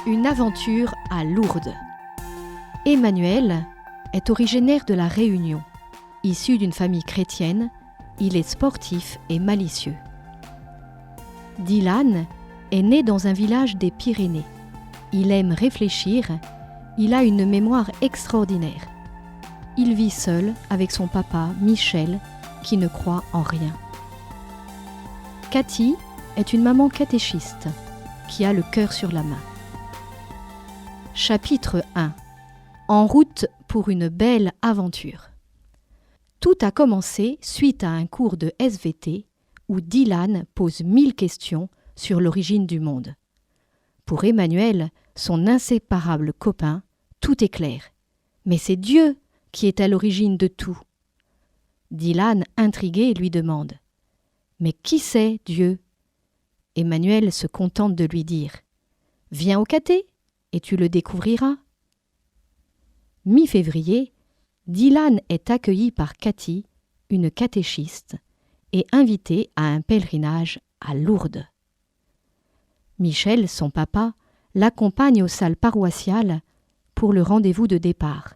Une aventure à Lourdes. Emmanuel est originaire de La Réunion. Issu d'une famille chrétienne, il est sportif et malicieux. Dylan est né dans un village des Pyrénées. Il aime réfléchir, il a une mémoire extraordinaire. Il vit seul avec son papa, Michel, qui ne croit en rien. Cathy est une maman catéchiste qui a le cœur sur la main. Chapitre 1. En route pour une belle aventure. Tout a commencé suite à un cours de SVT où Dylan pose 1000 questions sur l'origine du monde. Pour Emmanuel, son inséparable copain, tout est clair. Mais c'est Dieu qui est à l'origine de tout. Dylan, intrigué, lui demande « Mais qui c'est Dieu ?» Emmanuel se contente de lui dire « Viens au caté et tu le découvriras. » Mi-février, Dylan est accueilli par Cathy, une catéchiste, et invité à un pèlerinage à Lourdes. Michel, son papa, l'accompagne aux salles paroissiales pour le rendez-vous de départ,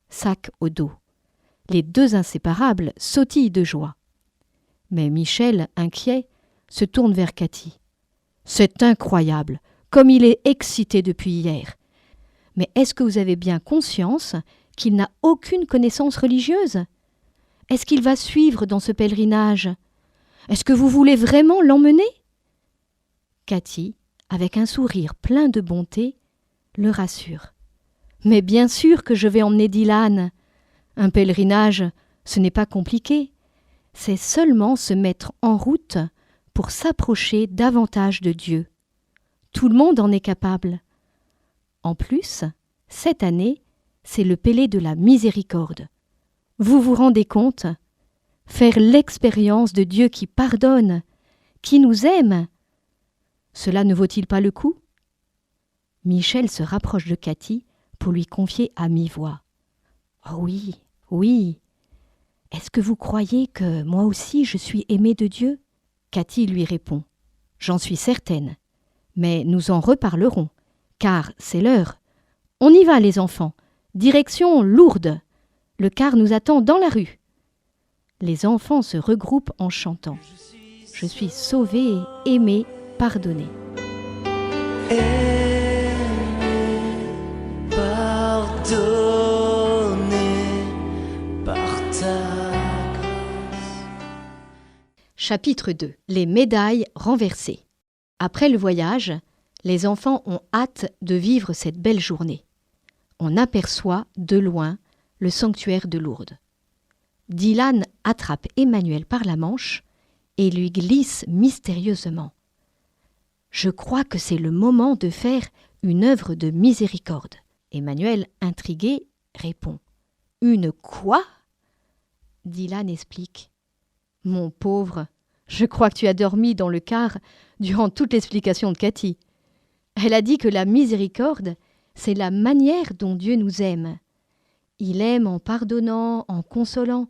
sac au dos. Les deux inséparables sautillent de joie. Mais Michel, inquiet, se tourne vers Cathy. « C'est incroyable, comme il est excité depuis hier. Mais est-ce que vous avez bien conscience qu'il n'a aucune connaissance religieuse? Est-ce qu'il va suivre dans ce pèlerinage? Est-ce que vous voulez vraiment l'emmener ?» Cathy, avec un sourire plein de bonté, le rassure. « Mais bien sûr que je vais emmener Dylan. Un pèlerinage, ce n'est pas compliqué. C'est seulement se mettre en route pour s'approcher davantage de Dieu. Tout le monde en est capable. En plus, cette année, c'est le Pélé de la miséricorde. Vous vous rendez compte? Faire l'expérience de Dieu qui pardonne, qui nous aime. Cela ne vaut-il pas le coup? Michel se rapproche de Cathy pour lui confier à mi-voix. « Oh oui, oui. Est-ce que vous croyez que moi aussi je suis aimée de Dieu ?» Cathy lui répond. « J'en suis certaine. Mais nous en reparlerons, car c'est l'heure. On y va, les enfants. Direction Lourdes. Le car nous attend dans la rue. » Les enfants se regroupent en chantant. « Je suis sauvé, aimé, pardonné. » Chapitre 2. Les médailles renversées. Après le voyage, les enfants ont hâte de vivre cette belle journée. On aperçoit, de loin, le sanctuaire de Lourdes. Dylan attrape Emmanuel par la manche et lui glisse mystérieusement. « Je crois que c'est le moment de faire une œuvre de miséricorde. » Emmanuel, intrigué, répond. « Une quoi ?» Dylan explique. « Mon pauvre, je crois que tu as dormi dans le car durant toute l'explication de Cathy. Elle a dit que la miséricorde, c'est la manière dont Dieu nous aime. Il aime en pardonnant, en consolant.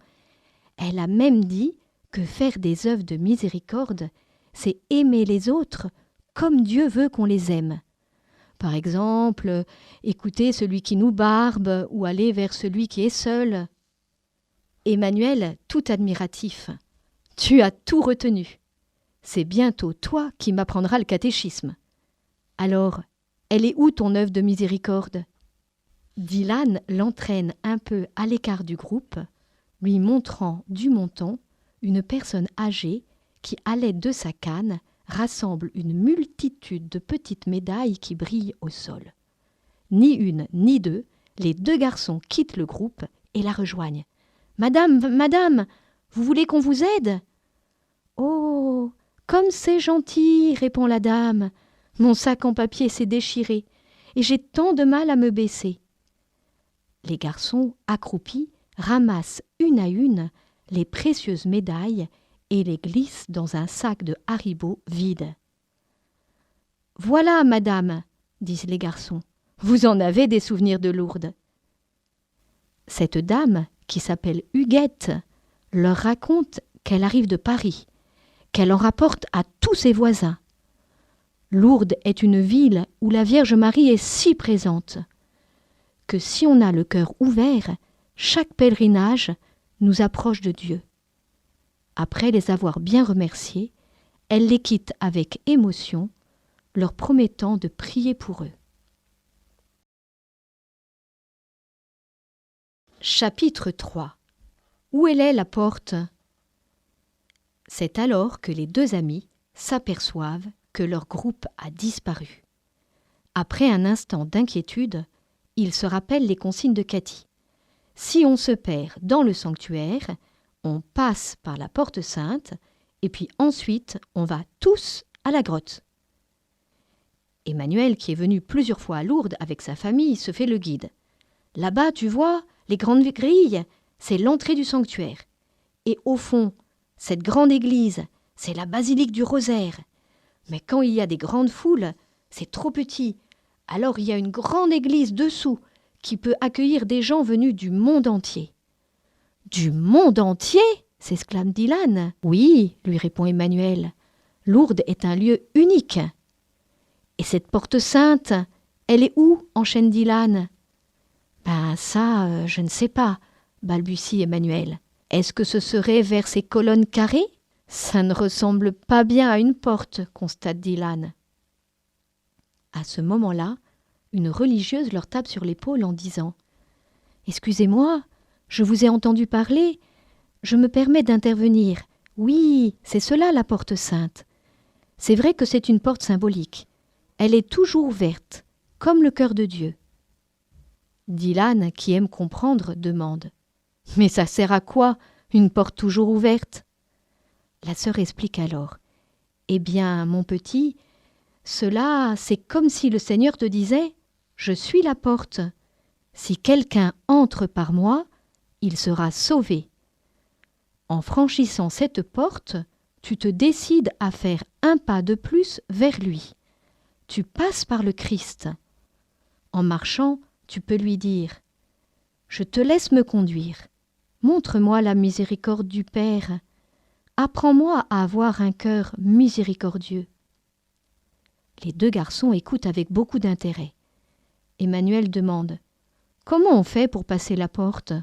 Elle a même dit que faire des œuvres de miséricorde, c'est aimer les autres comme Dieu veut qu'on les aime. Par exemple, écouter celui qui nous barbe ou aller vers celui qui est seul. » Emmanuel, tout admiratif. « Tu as tout retenu. C'est bientôt toi qui m'apprendras le catéchisme. Alors, elle est où ton œuvre de miséricorde ?» Dylan l'entraîne un peu à l'écart du groupe, lui montrant du montant une personne âgée qui, à l'aide de sa canne, rassemble une multitude de petites médailles qui brillent au sol. Ni une, ni deux, les deux garçons quittent le groupe et la rejoignent. « Madame, vous voulez qu'on vous aide ?»« Oh, comme c'est gentil, répond la dame. Mon sac en papier s'est déchiré et j'ai tant de mal à me baisser. » Les garçons, accroupis, ramassent une à une les précieuses médailles et les glissent dans un sac de Haribo vide. « Voilà, madame, disent les garçons, vous en avez des souvenirs de Lourdes. » Cette dame, qui s'appelle Huguette, leur raconte qu'elle arrive de Paris, qu'elle en rapporte à tous ses voisins. Lourdes est une ville où la Vierge Marie est si présente que si on a le cœur ouvert, chaque pèlerinage nous approche de Dieu. Après les avoir bien remerciés, elle les quitte avec émotion, leur promettant de prier pour eux. Chapitre 3. Où est la porte ? C'est alors que les deux amis s'aperçoivent que leur groupe a disparu. Après un instant d'inquiétude, ils se rappellent les consignes de Cathy. Si on se perd dans le sanctuaire, on passe par la porte sainte et puis ensuite on va tous à la grotte. Emmanuel, qui est venu plusieurs fois à Lourdes avec sa famille, se fait le guide. Là-bas, tu vois, les grandes grilles, c'est l'entrée du sanctuaire. Et au fond, cette grande église, c'est la basilique du Rosaire. Mais quand il y a des grandes foules, c'est trop petit. Alors il y a une grande église dessous qui peut accueillir des gens venus du monde entier. « Du monde entier ?» s'exclame Dylan. « Oui, lui répond Emmanuel. Lourdes est un lieu unique. »« Et cette porte sainte, elle est où ?» enchaîne Dylan. « Ben ça, je ne sais pas, » balbutie Emmanuel. « Est-ce que ce serait vers ces colonnes carrées ? Ça ne ressemble pas bien à une porte, constate Dylan. » À ce moment-là, une religieuse leur tape sur l'épaule en disant « Excusez-moi, je vous ai entendu parler, je me permets d'intervenir. Oui, c'est cela la porte sainte. C'est vrai que c'est une porte symbolique. Elle est toujours ouverte, comme le cœur de Dieu. » Dylan, qui aime comprendre, demande « Mais ça sert à quoi, une porte toujours ouverte ?» La sœur explique alors « Eh bien, mon petit, cela, c'est comme si le Seigneur te disait « Je suis la porte. Si quelqu'un entre par moi, il sera sauvé. En franchissant cette porte, tu te décides à faire un pas de plus vers lui. Tu passes par le Christ. En marchant, tu peux lui dire « Je te laisse me conduire. Montre-moi la miséricorde du Père. Apprends-moi à avoir un cœur miséricordieux. » Les deux garçons écoutent avec beaucoup d'intérêt. Emmanuel demande « Comment on fait pour passer la porte ?»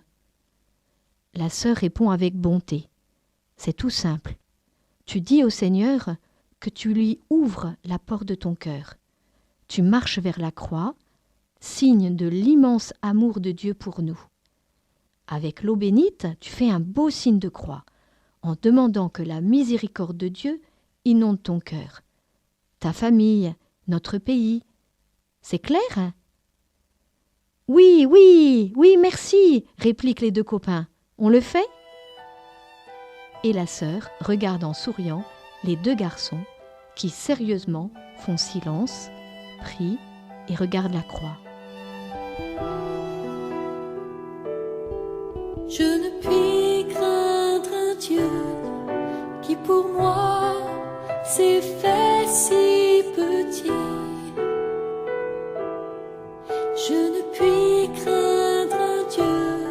La sœur répond avec bonté. C'est tout simple. Tu dis au Seigneur que tu lui ouvres la porte de ton cœur. Tu marches vers la croix, signe de l'immense amour de Dieu pour nous. Avec l'eau bénite, tu fais un beau signe de croix, en demandant que la miséricorde de Dieu inonde ton cœur. Ta famille, notre pays. C'est clair ? Oui, oui, oui, merci, répliquent les deux copains. On le fait ? Et la sœur regarde en souriant les deux garçons qui, sérieusement, font silence, prient et regardent la croix. Je ne puis craindre un Dieu qui pour moi s'est fait si petit. Je ne puis craindre un Dieu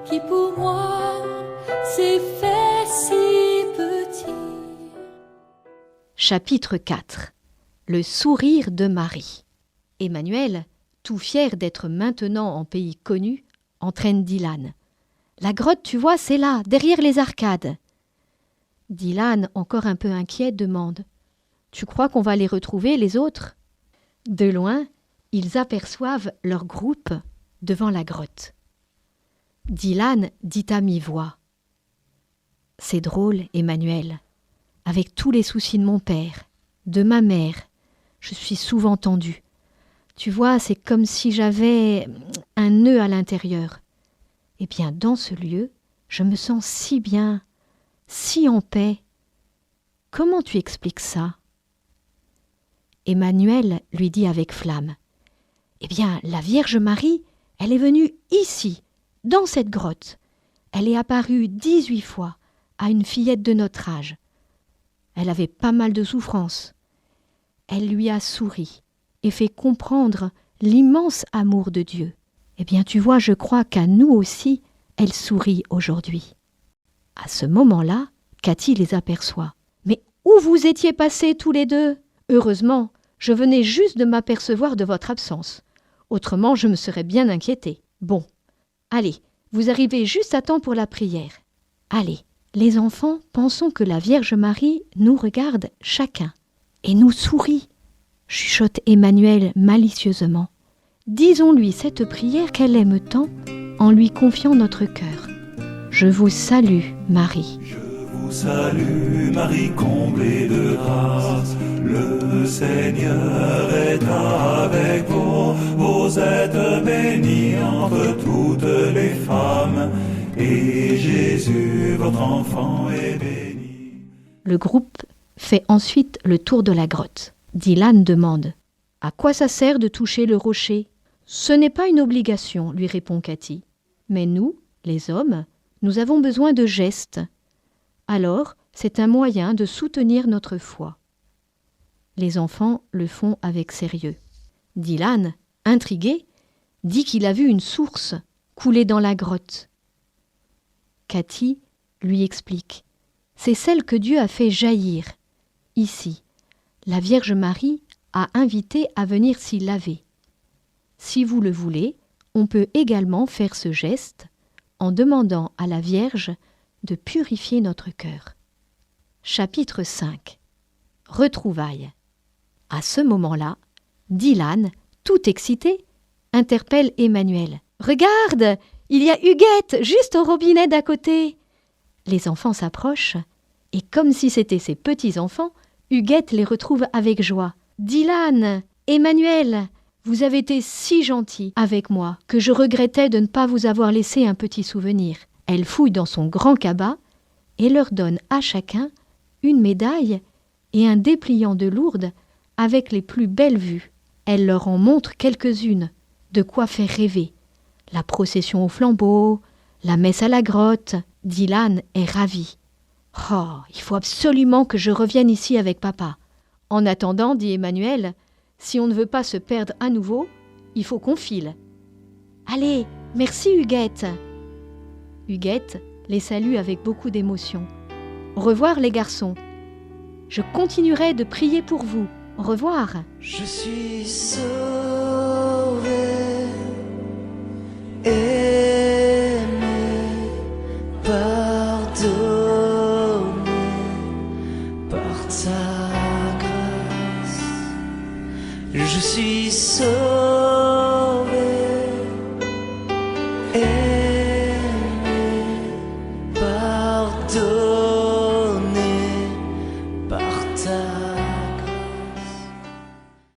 qui pour moi s'est fait si petit. Chapitre 4. Le sourire de Marie. Emmanuel, tout fier d'être maintenant en pays connu, entraîne Dylan. La grotte, tu vois, c'est là, derrière les arcades. Dylan, encore un peu inquiet, demande « Tu crois qu'on va les retrouver, les autres ?» De loin, ils aperçoivent leur groupe devant la grotte. Dylan dit à mi-voix « C'est drôle, Emmanuel, avec tous les soucis de mon père, de ma mère, je suis souvent tendue. Tu vois, c'est comme si j'avais un nœud à l'intérieur. Eh bien, dans ce lieu, je me sens si bien, si en paix. Comment tu expliques ça ?» Emmanuel lui dit avec flamme « Eh bien, la Vierge Marie, elle est venue ici, dans cette grotte. Elle est apparue 18 fois à une fillette de notre âge. Elle avait pas mal de souffrances. Elle lui a souri et fait comprendre l'immense amour de Dieu. Eh bien, tu vois, je crois qu'à nous aussi, elle sourit aujourd'hui. » À ce moment-là, Cathy les aperçoit. « Mais où vous étiez passés tous les deux ? Heureusement, Je venais juste de m'apercevoir de votre absence. Autrement, je me serais bien inquiétée. Bon, allez, vous arrivez juste à temps pour la prière. Allez, les enfants, pensons que la Vierge Marie nous regarde chacun et nous sourit, chuchote Emmanuel malicieusement. Disons-lui cette prière qu'elle aime tant en lui confiant notre cœur. Je vous salue, Marie. Je vous salue, Marie comblée de grâce. Le Seigneur est avec vous. Vous êtes bénie entre toutes les femmes. Et Jésus, votre enfant, est béni. Le groupe fait ensuite le tour de la grotte. Dylan demande « À quoi ça sert de toucher le rocher ?»« Ce n'est pas une obligation, lui répond Cathy. Mais nous, les hommes, nous avons besoin de gestes. Alors, c'est un moyen de soutenir notre foi. » Les enfants le font avec sérieux. Dylan, intrigué, dit qu'il a vu une source couler dans la grotte. Cathy lui explique. C'est celle que Dieu a fait jaillir. Ici, la Vierge Marie a invité à venir s'y laver. Si vous le voulez, on peut également faire ce geste en demandant à la Vierge de purifier notre cœur. Chapitre 5. Retrouvailles. À ce moment-là, Dylan, tout excité, interpelle Emmanuel. « Regarde, il y a Huguette juste au robinet d'à côté !» Les enfants s'approchent et comme si c'étaient ses petits-enfants, Huguette les retrouve avec joie. « Dylan, Emmanuel, vous avez été si gentils avec moi que je regrettais de ne pas vous avoir laissé un petit souvenir. » Elle fouille dans son grand cabas et leur donne à chacun une médaille et un dépliant de Lourdes avec les plus belles vues. Elle leur en montre quelques-unes, de quoi faire rêver. La procession au flambeau, la messe à la grotte. Dylan est ravi. « Oh, il faut absolument que je revienne ici avec papa. » « En attendant, dit Emmanuel, si on ne veut pas se perdre à nouveau, il faut qu'on file. »« Allez, merci Huguette !» Huguette les salue avec beaucoup d'émotion. « Au revoir les garçons. Je continuerai de prier pour vous. Au revoir. » Je suis sauvé, aimé, pardonné par ta grâce. Je suis sauvé,